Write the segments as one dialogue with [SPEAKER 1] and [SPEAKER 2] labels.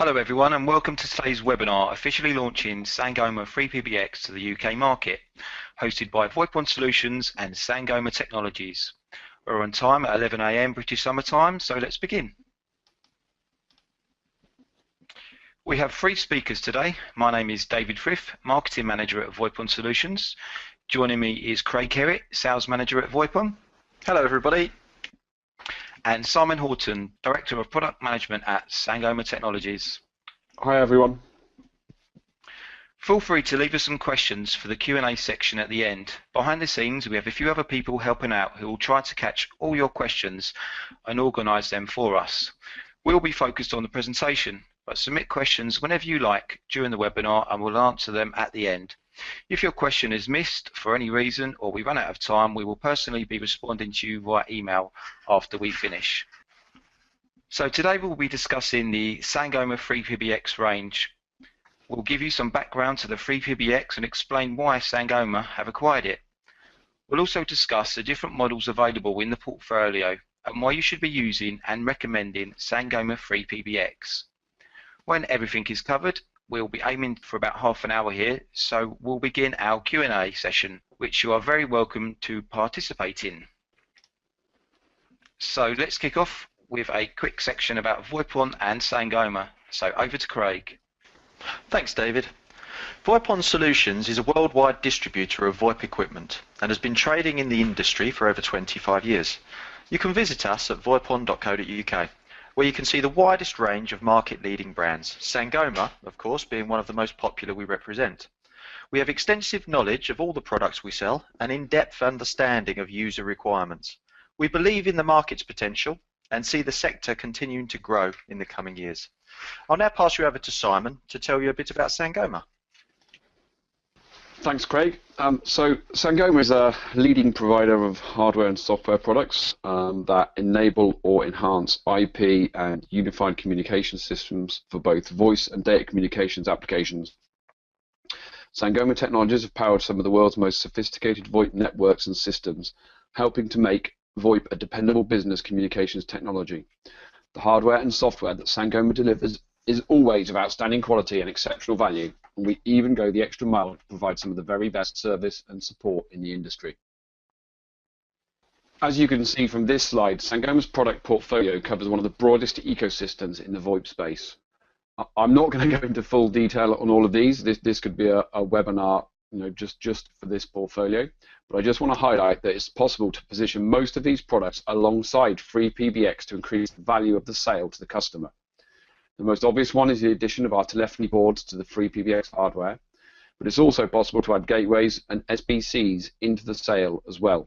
[SPEAKER 1] Hello everyone and welcome to today's webinar officially launching Sangoma FreePBX to the UK market, hosted by VoIPon Solutions and Sangoma Technologies. We're on time at 11 AM British Summer Time, so let's begin. We have three speakers today. My name is David Frith, Marketing Manager at VoIPon Solutions. Joining me is Craig Herrett, Sales Manager at VoIPon.
[SPEAKER 2] Hello everybody.
[SPEAKER 1] And Simon Horton, Director of Product Management at Sangoma Technologies.
[SPEAKER 3] Hi everyone.
[SPEAKER 1] Feel free to leave us some questions for the Q&A section at the end. Behind the scenes we have a few other people helping out who will try to catch all your questions and organise them for us. We'll be focused on the presentation, but submit questions whenever you like during the webinar and we'll answer them at the end. If your question is missed for any reason or we run out of time, we will personally be responding to you via email after we finish. So today we'll be discussing the Sangoma FreePBX range. We'll give you some background to the FreePBX and explain why Sangoma have acquired it. We'll also discuss the different models available in the portfolio and why you should be using and recommending Sangoma FreePBX. When everything is covered, we'll be aiming for about half an hour here, so we'll begin our Q&A session, which you are very welcome to participate in. So let's kick off with a quick section about VoIPon and Sangoma. So over to Craig.
[SPEAKER 2] Thanks David. VoIPon Solutions is a worldwide distributor of VoIP equipment and has been trading in the industry for over 25 years. You can visit us at voipon.co.uk, where you can see the widest range of market-leading brands, Sangoma, of course, being one of the most popular we represent. We have extensive knowledge of all the products we sell and in-depth understanding of user requirements. We believe in the market's potential and see the sector continuing to grow in the coming years. I'll now pass you over to Simon to tell you a bit about Sangoma.
[SPEAKER 3] Thanks, Craig. So Sangoma is a leading provider of hardware and software products that enable or enhance IP and unified communication systems for both voice and data communications applications. Sangoma Technologies have powered some of the world's most sophisticated VoIP networks and systems, helping to make VoIP a dependable business communications technology. The hardware and software that Sangoma delivers is always of outstanding quality and exceptional value, and we even go the extra mile to provide some of the very best service and support in the industry. As you can see from this slide, Sangoma's product portfolio covers one of the broadest ecosystems in the VoIP space. I'm not going to go into full detail on all of these. This could be a webinar, just for this portfolio, but I just want to highlight that it's possible to position most of these products alongside FreePBX to increase the value of the sale to the customer. The most obvious one is the addition of our telephony boards to the FreePBX hardware, but it's also possible to add gateways and SBCs into the sale as well.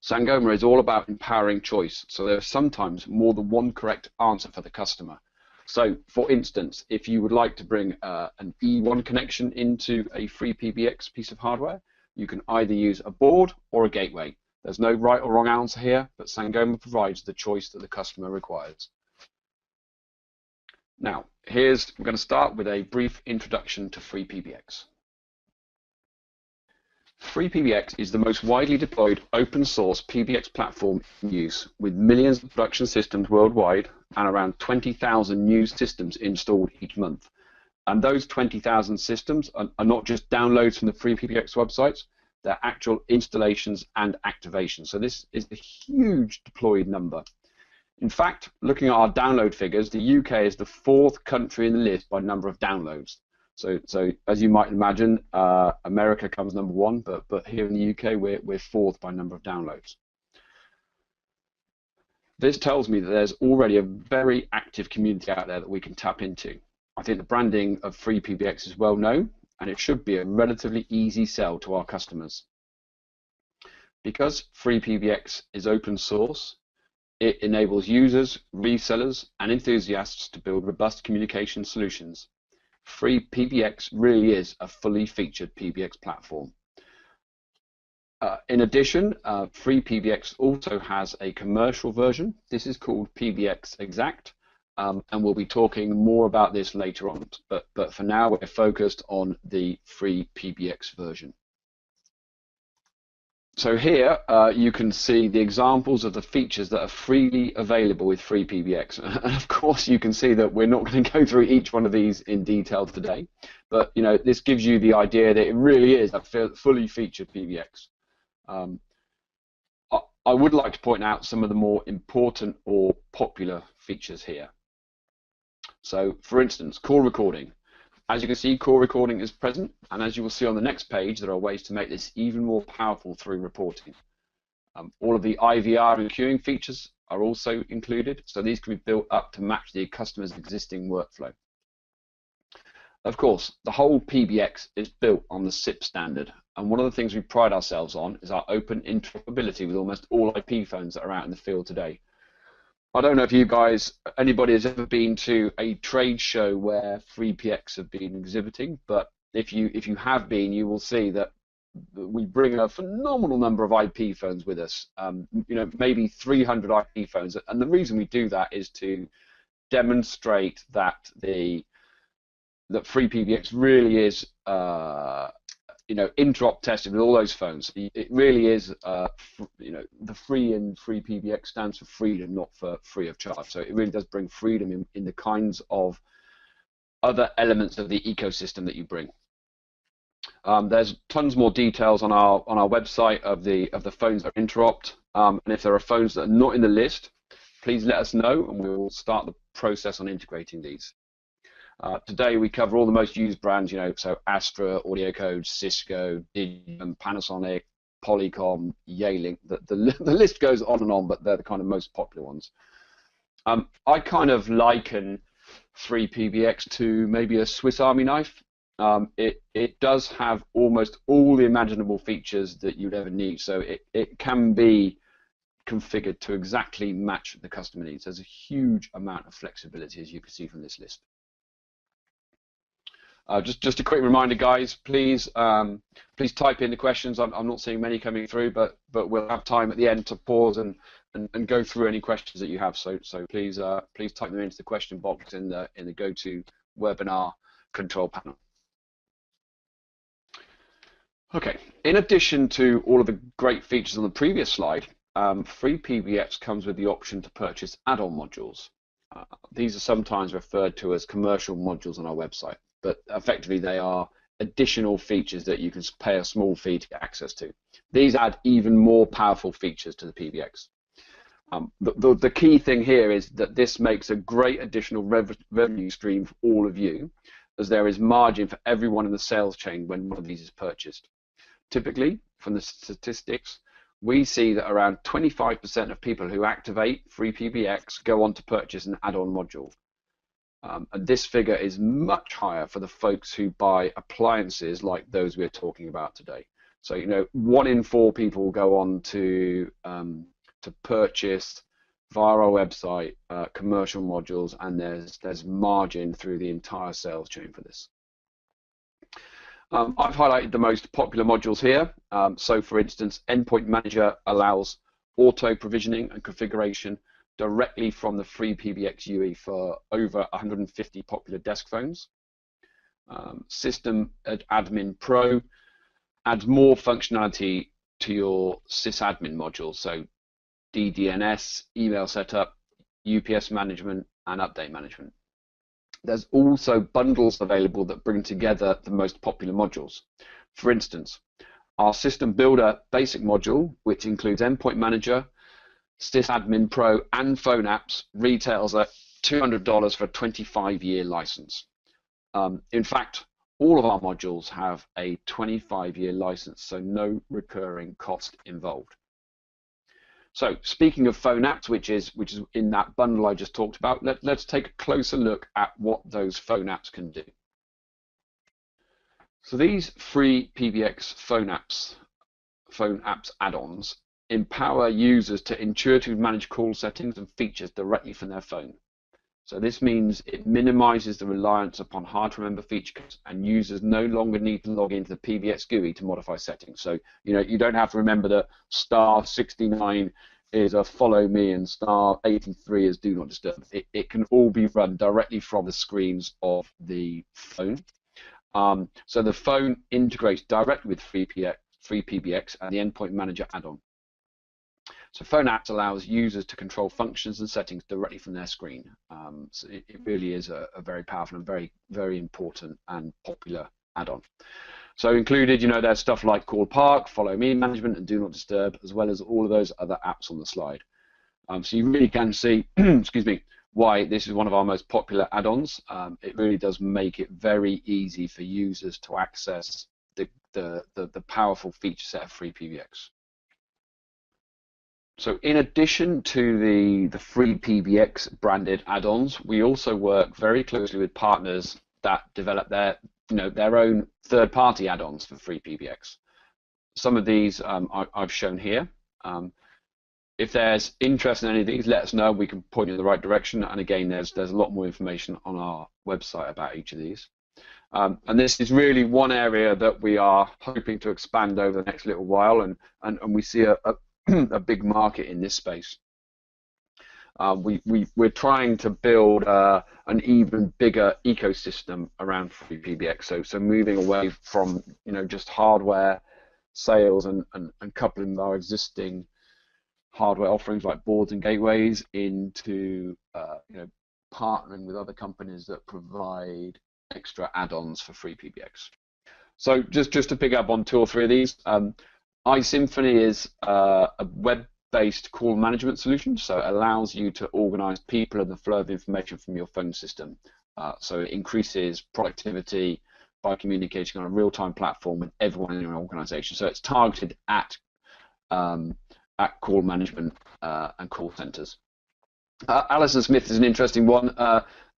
[SPEAKER 3] Sangoma is all about empowering choice, so there is sometimes more than one correct answer for the customer. So, for instance, if you would like to bring an E1 connection into a FreePBX piece of hardware, you can either use a board or a gateway. There's no right or wrong answer here, but Sangoma provides the choice that the customer requires. Now, we're going to start with a brief introduction to FreePBX. FreePBX is the most widely deployed open source PBX platform in use, with millions of production systems worldwide and around 20,000 new systems installed each month. And those 20,000 systems are not just downloads from the FreePBX websites, they're actual installations and activations. So this is a huge deployed number. In fact, looking at our download figures, the UK is the 4th country in the list by number of downloads. So as you might imagine, America comes number 1, but here in the UK we're 4th by number of downloads. This tells me that there's already a very active community out there that we can tap into. I think the branding of FreePBX is well known, and it should be a relatively easy sell to our customers. Because FreePBX is open source, it enables users, resellers, and enthusiasts to build robust communication solutions. FreePBX really is a fully featured PBX platform. In addition, FreePBX also has a commercial version. This is called PBX Exact, and we'll be talking more about this later on. But for now, we're focused on the FreePBX version. So here you can see the examples of the features that are freely available with FreePBX. And of course you can see that we're not going to go through each one of these in detail today, but this gives you the idea that it really is a fully featured PBX. I would like to point out some of the more important or popular features here. So for instance, call recording. As you can see, call recording is present, and as you will see on the next page, there are ways to make this even more powerful through reporting. All of the IVR and queuing features are also included, so these can be built up to match the customer's existing workflow. Of course, the whole PBX is built on the SIP standard, and one of the things we pride ourselves on is our open interoperability with almost all IP phones that are out in the field today. I don't know if anybody has ever been to a trade show where FreePBX have been exhibiting, but if you have been, you will see that we bring a phenomenal number of IP phones with us. Maybe 300 IP phones, and the reason we do that is to demonstrate that FreePBX really is interop tested with all those phones. It really is, the free in FreePBX stands for freedom, not for free of charge. So it really does bring freedom in the kinds of other elements of the ecosystem that you bring. There's tons more details on our website of the phones that are interopt, and if there are phones that are not in the list, please let us know, and we will start the process on integrating these. Today we cover all the most used brands, so Astra, AudioCode, Cisco, Digium, Panasonic, Polycom, Yealink. The list goes on and on, but they're the kind of most popular ones. I kind of liken FreePBX to maybe a Swiss Army knife. It does have almost all the imaginable features that you'd ever need, so it can be configured to exactly match the customer needs. There's a huge amount of flexibility, as you can see from this list. Just a quick reminder, guys. Please type in the questions. I'm not seeing many coming through, but we'll have time at the end to pause and go through any questions that you have. So please type them into the question box in the Go-To webinar control panel. Okay. In addition to all of the great features on the previous slide, FreePBX comes with the option to purchase add-on modules. These are sometimes referred to as commercial modules on our website, but effectively they are additional features that you can pay a small fee to get access to. These add even more powerful features to the PBX. The key thing here is that this makes a great additional revenue stream for all of you, as there is margin for everyone in the sales chain when one of these is purchased. Typically, from the statistics, we see that around 25% of people who activate FreePBX go on to purchase an add-on module. And this figure is much higher for the folks who buy appliances like those we're talking about today. So 1 in 4 people go on to purchase via our website commercial modules, and there's margin through the entire sales chain for this. I've highlighted the most popular modules here. So for instance, Endpoint Manager allows auto provisioning and configuration directly from the FreePBX UE for over 150 popular desk phones. System Admin Pro adds more functionality to your sysadmin module, so DDNS, email setup, UPS management, and update management. There's also bundles available that bring together the most popular modules. For instance, our System Builder basic module, which includes Endpoint Manager, Sysadmin Pro, and phone apps, retails at $200 for a 25-year license. In fact, all of our modules have a 25-year license, so no recurring cost involved. So speaking of phone apps, which is in that bundle I just talked about, let's take a closer look at what those phone apps can do. So these FreePBX phone apps add-ons empower users to intuitively manage call settings and features directly from their phone. So this means it minimizes the reliance upon hard-to-remember features, and users no longer need to log into the PBX GUI to modify settings. So you don't have to remember that *69 is a follow me and *83 is do not disturb. It can all be run directly from the screens of the phone. So the phone integrates directly with FreePBX and the Endpoint Manager add-on. So Phone Apps allows users to control functions and settings directly from their screen. So it really is a very powerful and very important and popular add-on. So included, there's stuff like Call Park, Follow Me Management, and Do Not Disturb, as well as all of those other apps on the slide. So you really can see, excuse me, why this is one of our most popular add-ons. It really does make it very easy for users to access the powerful feature set of FreePBX. So in addition to the FreePBX branded add-ons, we also work very closely with partners that develop their own third-party add-ons for FreePBX. Some of these I've shown here. If there's interest in any of these, let us know. We can point you in the right direction. And again, there's a lot more information on our website about each of these. And this is really one area that we are hoping to expand over the next little while, and we see a big market in this space. We're trying to build an even bigger ecosystem around FreePBX. So moving away from just hardware sales and coupling our existing hardware offerings like boards and gateways into partnering with other companies that provide extra add-ons for FreePBX. So just to pick up on 2 or 3 of these, iSymphony is a web-based call management solution, so it allows you to organize people and the flow of information from your phone system. So it increases productivity by communicating on a real-time platform with everyone in your organization. So it's targeted at call management and call centers. Alison Smith is an interesting one.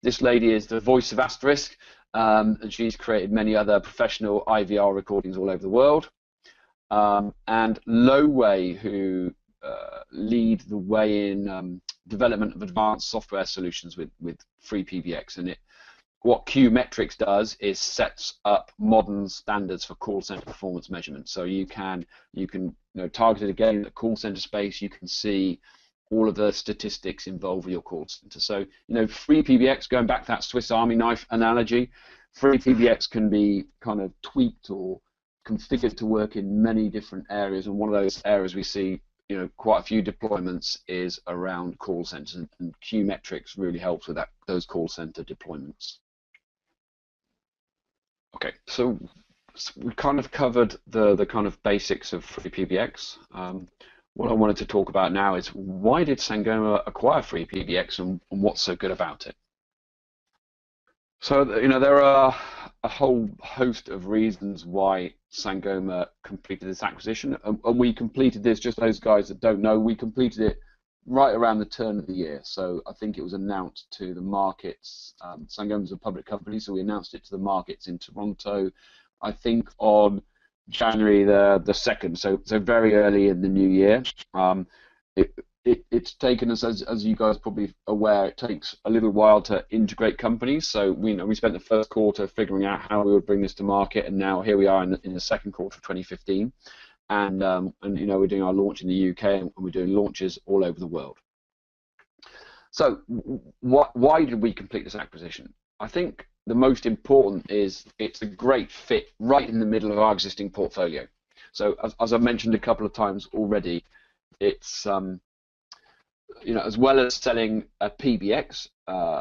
[SPEAKER 3] This lady is the voice of Asterisk, and she's created many other professional IVR recordings all over the world. And Loway, who lead the way in development of advanced software solutions with FreePBX. And what Qmetrics does is sets up modern standards for call center performance measurement. So you can target it again in the call center space. You can see all of the statistics involved with your call center. So FreePBX, going back to that Swiss Army knife analogy, FreePBX can be kind of tweaked or configured to work in many different areas, and one of those areas we see quite a few deployments is around call centers, and Qmetrics really helps with those call center deployments. Okay, so we kind of covered the kind of basics of FreePBX. What I wanted to talk about now is why did Sangoma acquire FreePBX and what's so good about it? So there are a whole host of reasons why Sangoma completed this acquisition, and we completed this, just those guys that don't know, we completed it right around the turn of the year. So I think it was announced to the markets. Sangoma is a public company, so we announced it to the markets in Toronto, I think on January the 2nd, so very early in the new year. It's taken us, as you guys are probably aware, it takes a little while to integrate companies. So we spent the first quarter figuring out how we would bring this to market, and now here we are in the second quarter of 2015, and we're doing our launch in the UK, and we're doing launches all over the world. So why did we complete this acquisition? I think the most important is it's a great fit right in the middle of our existing portfolio. So as I've mentioned a couple of times already, it's as well as selling a PBX,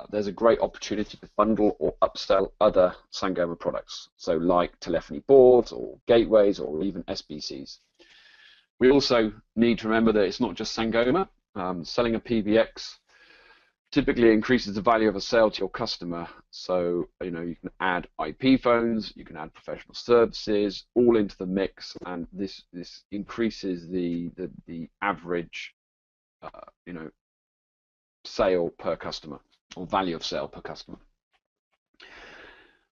[SPEAKER 3] there's a great opportunity to bundle or upsell other Sangoma products, so like telephony boards or gateways or even SBCs. We also need to remember that it's not just Sangoma. Selling a PBX typically increases the value of a sale to your customer. So you can add IP phones, you can add professional services, all into the mix, and this increases the average sale per customer, or value of sale per customer.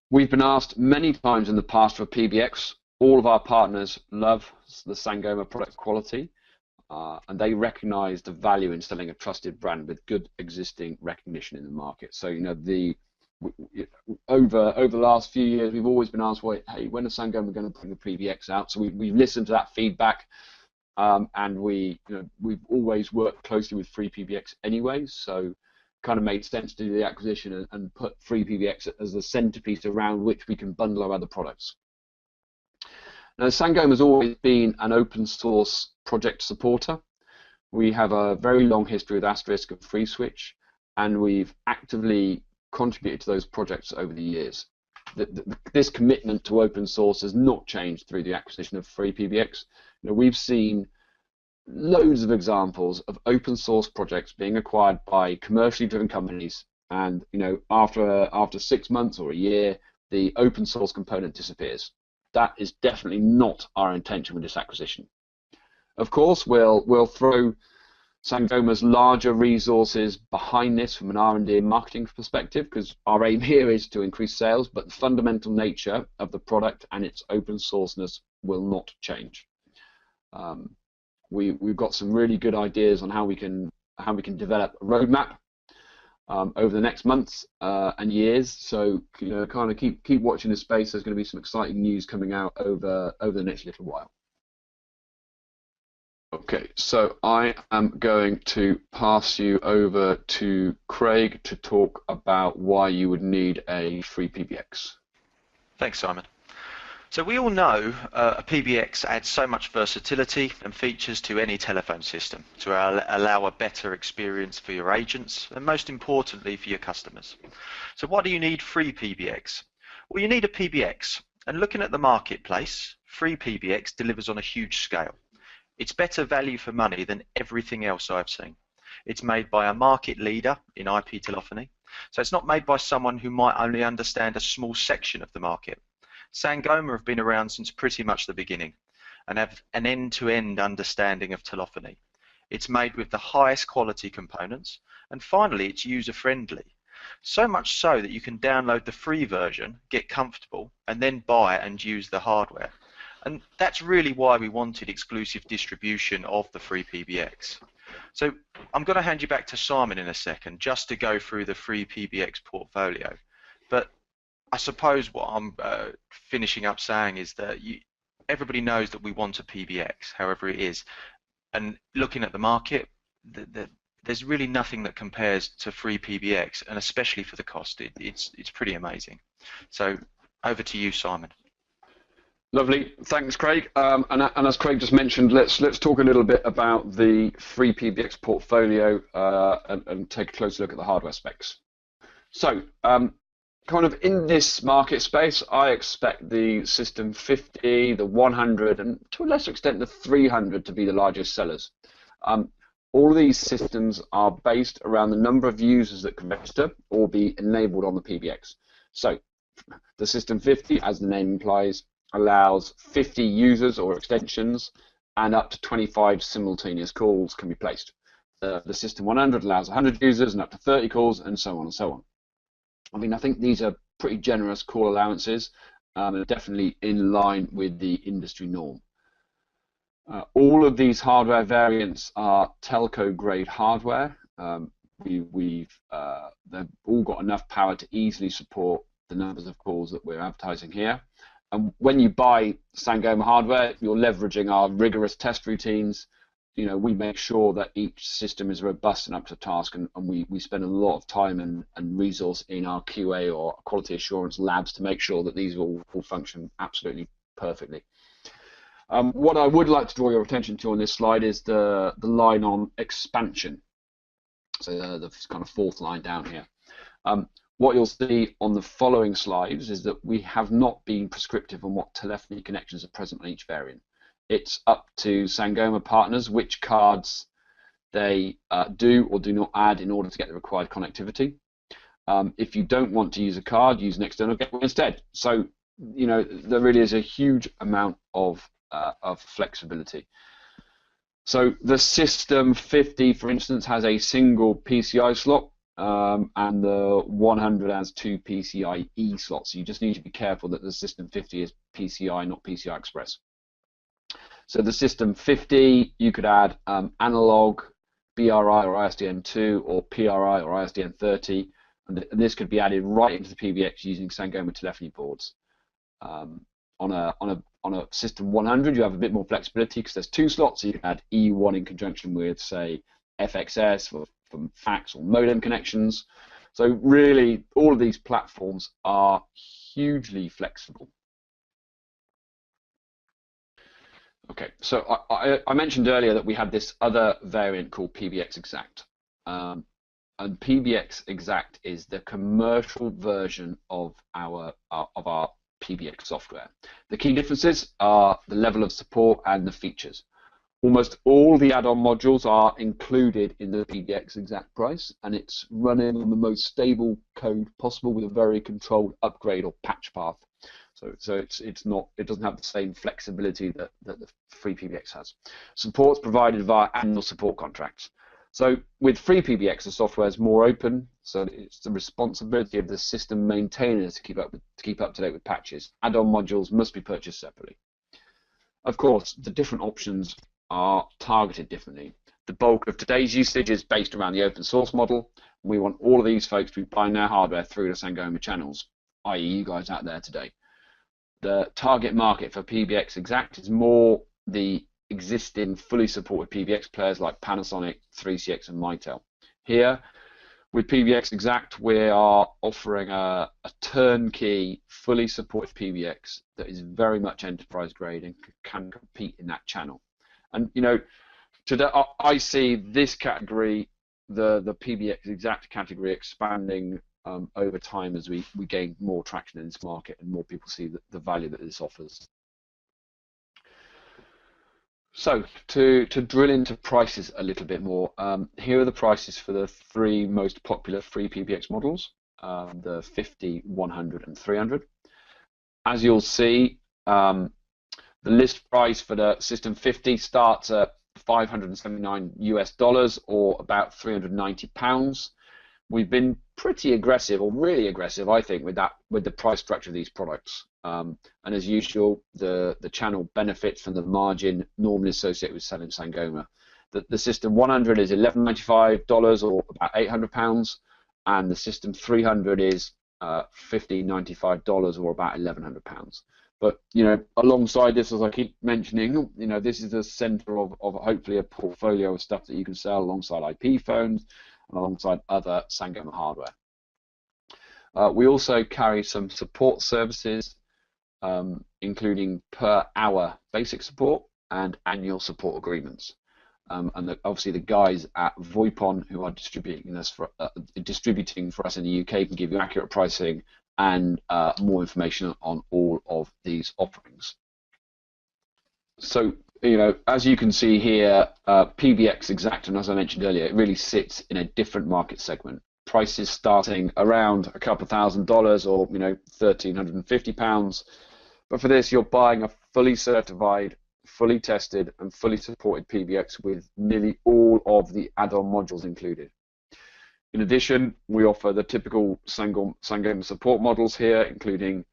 [SPEAKER 3] We've been asked many times in the past for PBX. All of our partners love the Sangoma product quality, and they recognize the value in selling a trusted brand with good existing recognition in the market. So over the last few years, we've always been asked, well, hey, when is Sangoma going to bring the PBX out? So we've listened to that feedback. And we've always worked closely with FreePBX anyway, so kind of made sense to do the acquisition and put FreePBX as the centerpiece around which we can bundle our other products. Now, Sangoma has always been an open source project supporter. We have a very long history with Asterisk and FreeSwitch, and we've actively contributed to those projects over the years. This commitment to open source has not changed through the acquisition of FreePBX. We've seen loads of examples of open source projects being acquired by commercially driven companies, and after 6 months or a year, the open source component disappears. That is definitely not our intention with this acquisition. Of course, we'll throw Sangoma's larger resources behind this from an R&D and marketing perspective, because our aim here is to increase sales, but the fundamental nature of the product and its open sourceness will not change. We've got some really good ideas on how we can develop a roadmap over the next months and years. So kind of keep watching this space. There's going to be some exciting news coming out over the next little while. Okay, so I am going to pass you over to Craig to talk about why you would need a FreePBX.
[SPEAKER 2] Thanks, Simon. So we all know a PBX adds so much versatility and features to any telephone system to allow a better experience for your agents and, most importantly, for your customers. So why do you need FreePBX? Well, you need a PBX, and looking at the marketplace, FreePBX delivers on a huge scale. It's better value for money than everything else I've seen. It's made by a market leader in IP telephony, so it's not made by someone who might only understand a small section of the market. Sangoma have been around since pretty much the beginning and have an end-to-end understanding of telephony. It's made with the highest quality components, and finally it's user-friendly. So much so that you can download the free version, get comfortable, and then buy and use the hardware. And that's really why we wanted exclusive distribution of the FreePBX. So I'm going to hand you back to Simon in a second just to go through the FreePBX portfolio. But I suppose what I'm finishing up saying is that everybody knows that we want a PBX, however it is. And looking at the market, there's really nothing that compares to FreePBX, and especially for the cost, it's pretty amazing. So over to you, Simon.
[SPEAKER 3] Lovely, thanks, Craig. And as Craig just mentioned, let's talk a little bit about the FreePBX portfolio and take a closer look at the hardware specs. So, kind of in this market space, I expect the System 50, the 100, and to a lesser extent the 300 to be the largest sellers. All of these systems are based around the number of users that can register or be enabled on the PBX. So, the System 50, as the name implies, allows 50 users or extensions, and up to 25 simultaneous calls can be placed. The System 100 allows 100 users and up to 30 calls, and so on and so on. I mean, I think these are pretty generous call allowances, and definitely in line with the industry norm. All of these hardware variants are telco-grade hardware. They've all got enough power to easily support the numbers of calls that we're advertising here. And when you buy Sangoma hardware, you're leveraging our rigorous test routines. We make sure that each system is robust and up to task, and we spend a lot of time and resource in our QA or quality assurance labs to make sure that these all function absolutely perfectly. What I would like to draw your attention to on this slide is the line on expansion. So the kind of fourth line down here. What you'll see on the following slides is that we have not been prescriptive on what telephony connections are present on each variant. It's up to Sangoma partners which cards they do or do not add in order to get the required connectivity. If you don't want to use a card, use an external gateway instead. So, there really is a huge amount of flexibility. So the System 50, for instance, has a single PCI slot, and the 100 has 2 PCIe slots. So you just need to be careful that the System 50 is PCI, not PCI Express. So the System 50, you could add analog, BRI or ISDN2, or PRI or ISDN30, and this could be added right into the PBX using Sangoma telephony boards. On a System 100, you have a bit more flexibility because there's 2 slots, so you can add E1 in conjunction with, say, FXS for fax or modem connections. So really, all of these platforms are hugely flexible. Okay, so I mentioned earlier that we had this other variant called PBX Exact. And PBX Exact is the commercial version of our PBX software. The key differences are the level of support and the features. Almost all the add-on modules are included in the PBX Exact price, and it's running on the most stable code possible with a very controlled upgrade or patch path. So it doesn't have the same flexibility that the FreePBX has. Support's provided via annual support contracts. So with FreePBX, the software is more open, so it's the responsibility of the system maintainers to keep up to date with patches. Add-on modules must be purchased separately. Of course, the different options are targeted differently. The bulk of today's usage is based around the open source model. We want all of these folks to be buying their hardware through the Sangoma channels, i.e. you guys out there today. The target market for PBX Exact is more the existing fully supported PBX players like Panasonic, 3CX and Mitel. Here, with PBX Exact, we are offering a turnkey, fully supported PBX that is very much enterprise grade and can compete in that channel. And you know, today I see this category, the PBX Exact category, expanding over time as we gain more traction in this market and more people see the value that this offers. So to drill into prices a little bit more, here are the prices for the three most popular FreePBX models, the 50, 100 and 300. As you'll see, the list price for the System 50 starts at $579 US or about £390. We've been pretty aggressive, or really aggressive, I think, with the price structure of these products. And as usual, the channel benefits from the margin normally associated with selling Sangoma. The System 100 is $1,195 or about £800, and the System 300 is $1,595 or about £1,100. But you know, alongside this, as I keep mentioning, you know, this is the centre of hopefully a portfolio of stuff that you can sell alongside IP phones and alongside other Sangoma hardware. We also carry some support services, including per hour basic support and annual support agreements. And obviously the guys at VoIPon, who are distributing for us in the UK, can give you accurate pricing and more information on all of these offerings. So, you know, as you can see here, PBX Exact, and as I mentioned earlier, it really sits in a different market segment. Prices starting around a couple $1,000 or, you know, £1,350. But for this, you're buying a fully certified, fully tested, and fully supported PBX with nearly all of the add-on modules included. In addition, we offer the typical Sangoma support models here, including,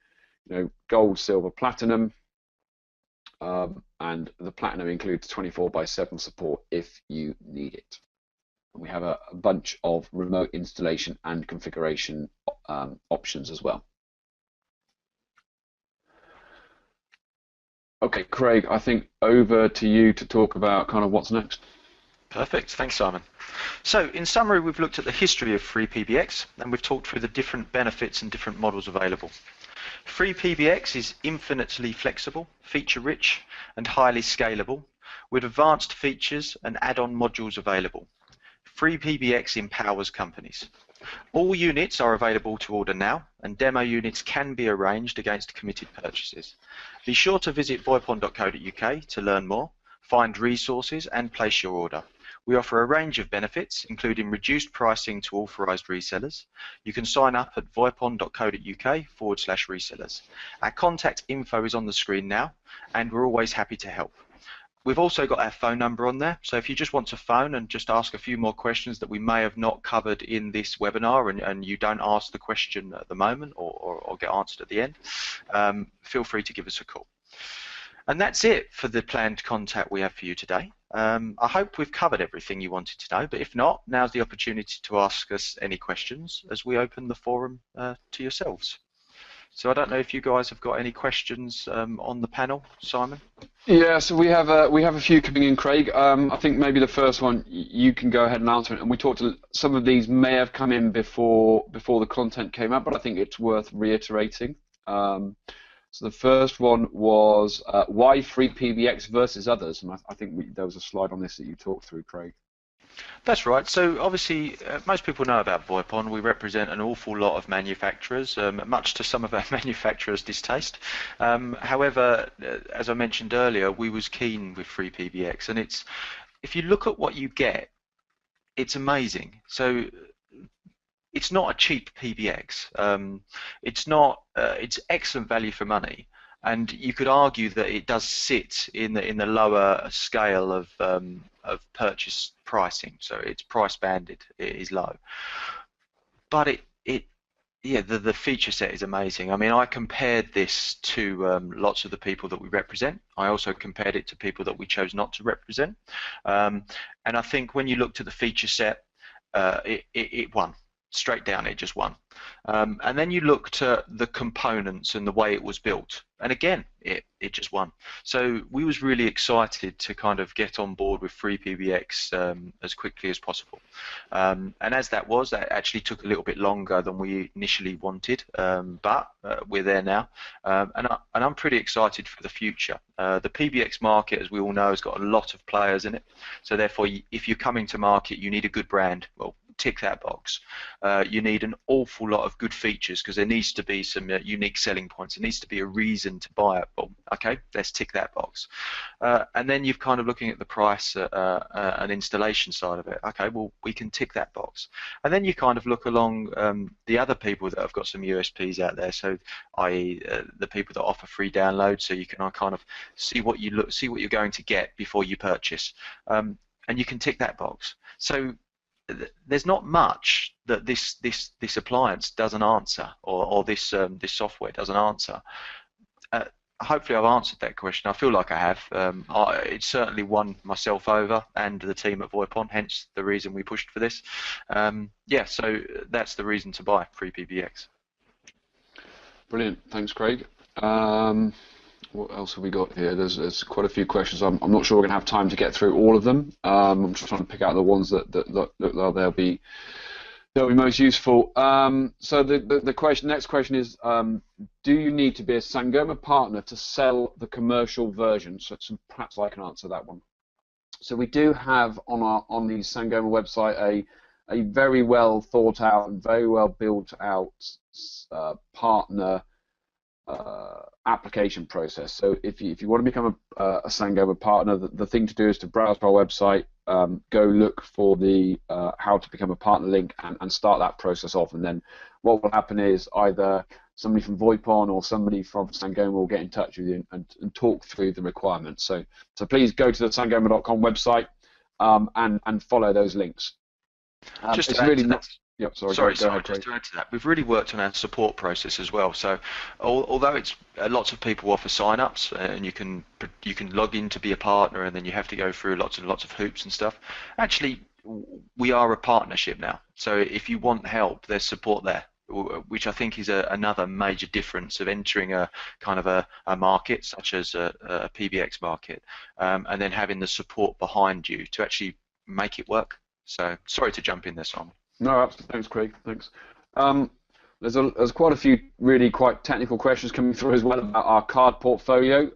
[SPEAKER 3] you know, gold, silver, platinum, and the platinum includes 24/7 support if you need it. And we have a bunch of remote installation and configuration options as well. Okay, Craig, I think over to you to talk about kind of what's next.
[SPEAKER 2] Perfect, thanks Simon. So in summary, we've looked at the history of FreePBX and we've talked through the different benefits and different models available. FreePBX is infinitely flexible, feature-rich and highly scalable with advanced features and add-on modules available. FreePBX empowers companies. All units are available to order now and demo units can be arranged against committed purchases. Be sure to visit voipon.co.uk to learn more, find resources and place your order. We offer a range of benefits, including reduced pricing to authorised resellers. You can sign up at voipon.co.uk/resellers. Our contact info is on the screen now, and we're always happy to help. We've also got our phone number on there, so if you just want to phone and just ask a few more questions that we may have not covered in this webinar and you don't ask the question at the moment or get answered at the end, feel free to give us a call. And that's it for the planned contact we have for you today. I hope we've covered everything you wanted to know, but if not, now's the opportunity to ask us any questions as we open the forum to yourselves. So I don't know if you guys have got any questions on the panel, Simon?
[SPEAKER 3] Yeah, so we have a few coming in, Craig. I think maybe the first one you can go ahead and answer it. And we talked to some of these may have come in before the content came up, but I think it's worth reiterating. So the first one was why FreePBX versus others, and I think there was a slide on this that you talked through, Craig.
[SPEAKER 2] That's right. So obviously, most people know about VoIPon. We represent an awful lot of manufacturers, much to some of our manufacturers' distaste. However, as I mentioned earlier, we was keen with FreePBX, and if you look at what you get, it's amazing. So it's not a cheap PBX. It's excellent value for money, and you could argue that it does sit in the lower scale of purchase pricing. So it's price banded. It is low, but the feature set is amazing. I mean, I compared this to lots of the people that we represent. I also compared it to people that we chose not to represent, and I think when you looked at the feature set, it won. Straight down, it just won. And then you looked at the components and the way it was built, and again, it just won. So we was really excited to kind of get on board with FreePBX as quickly as possible. And as that actually took a little bit longer than we initially wanted, but we're there now, and I'm pretty excited for the future. The PBX market, as we all know, has got a lot of players in it. So therefore, if you're coming to market, you need a good brand. Well, tick that box. You need an awful lot of good features because there needs to be some unique selling points. There needs to be a reason to buy it. Well, okay, let's tick that box. And then you're kind of looking at the price and installation side of it. Okay, well, we can tick that box. And then you kind of look along the other people that have got some USPs out there. So, i.e., the people that offer free download, so you can kind of see what you're going to get before you purchase, and you can tick that box. So there's not much that this appliance doesn't answer, or this software doesn't answer. Hopefully I've answered that question. I feel like I have. It certainly won myself over and the team at VoIPon, hence the reason we pushed for this. Yeah, so that's the reason to buy FreePBX.
[SPEAKER 3] Brilliant. Thanks, Craig. What else have we got here? There's quite a few questions. I'm not sure we're going to have time to get through all of them. I'm just trying to pick out the ones that look like they'll be most useful. So the next question is, do you need to be a Sangoma partner to sell the commercial version? So perhaps I can answer that one. So we do have on the Sangoma website a very well thought out and very well built out partner application process. So if you want to become a Sangoma partner, the thing to do is to browse our website, go look for the how to become a partner link, and start that process off. And then what will happen is either somebody from VoIPon or somebody from Sangoma will get in touch with you and talk through the requirements. So please go to the sangoma.com website and follow those links.
[SPEAKER 2] Just
[SPEAKER 3] it's really not.
[SPEAKER 2] Yep,
[SPEAKER 3] sorry,
[SPEAKER 2] just to add to that, we've really worked on our support process as well. So although it's lots of people offer sign-ups and you can log in to be a partner, and then you have to go through lots and lots of hoops and stuff, actually we are a partnership now. So if you want help, there's support there, which I think is another major difference of entering a kind of a market such as a PBX market, and then having the support behind you to actually make it work. So sorry to jump in there, Simon.
[SPEAKER 3] No, absolutely. Thanks, Craig. Thanks. There's quite a few really quite technical questions coming through as well about our card portfolio.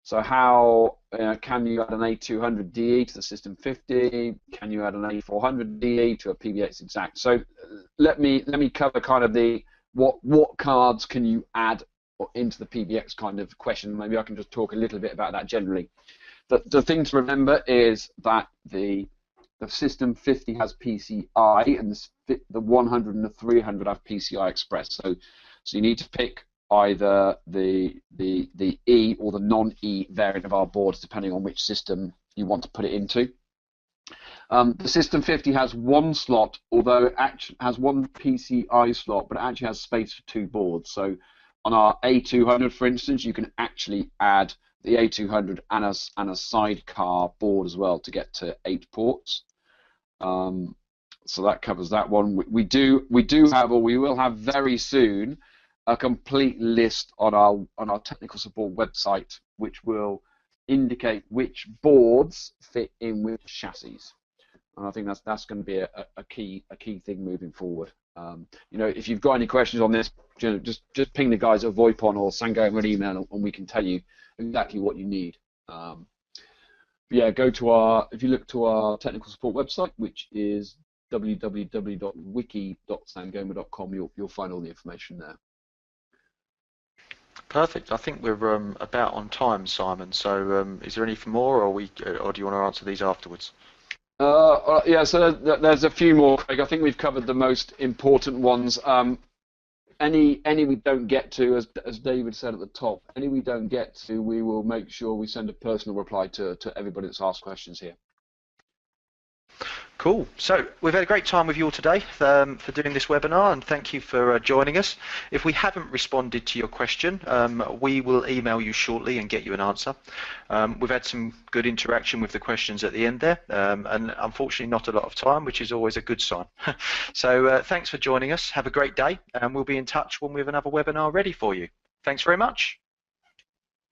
[SPEAKER 3] So how can you add an A200 DE to the System 50? Can you add an A400 DE to a PBX Exact? So let me cover kind of what cards can you add into the PBX kind of question. Maybe I can just talk a little bit about that generally. The thing to remember is that the System 50 has PCI, and the 100 and the 300 have PCI Express. So you need to pick either the E or the non-E variant of our boards, depending on which system you want to put it into. The System 50 has one slot, although it actually has one PCI slot, but it actually has space for two boards. So on our A200, for instance, you can actually add the A200 and a sidecar board as well to get to 8 ports. So that covers that one. We do have, or we will have very soon, a complete list on our technical support website, which will indicate which boards fit in which chassis. And I think that's going to be a key thing moving forward. If you've got any questions on this, just ping the guys at VoIPon or Sangoma an email, and we can tell you exactly what you need. Yeah, if you look to our technical support website, which is www.wiki.sangoma.com, you'll find all the information there.
[SPEAKER 2] Perfect. I think we're about on time, Simon. So is there any more, or do you want to answer these afterwards?
[SPEAKER 3] Yeah, so there's a few more, Craig. I think we've covered the most important ones. Any we don't get to, as David said at the top, any we don't get to, we will make sure we send a personal reply to everybody that's asked questions here.
[SPEAKER 2] Cool. So we've had a great time with you all today for doing this webinar, and thank you for joining us. If we haven't responded to your question, we will email you shortly and get you an answer. We've had some good interaction with the questions at the end there, and unfortunately not a lot of time, which is always a good sign. So thanks for joining us. Have a great day, and we'll be in touch when we have another webinar ready for you. Thanks very much.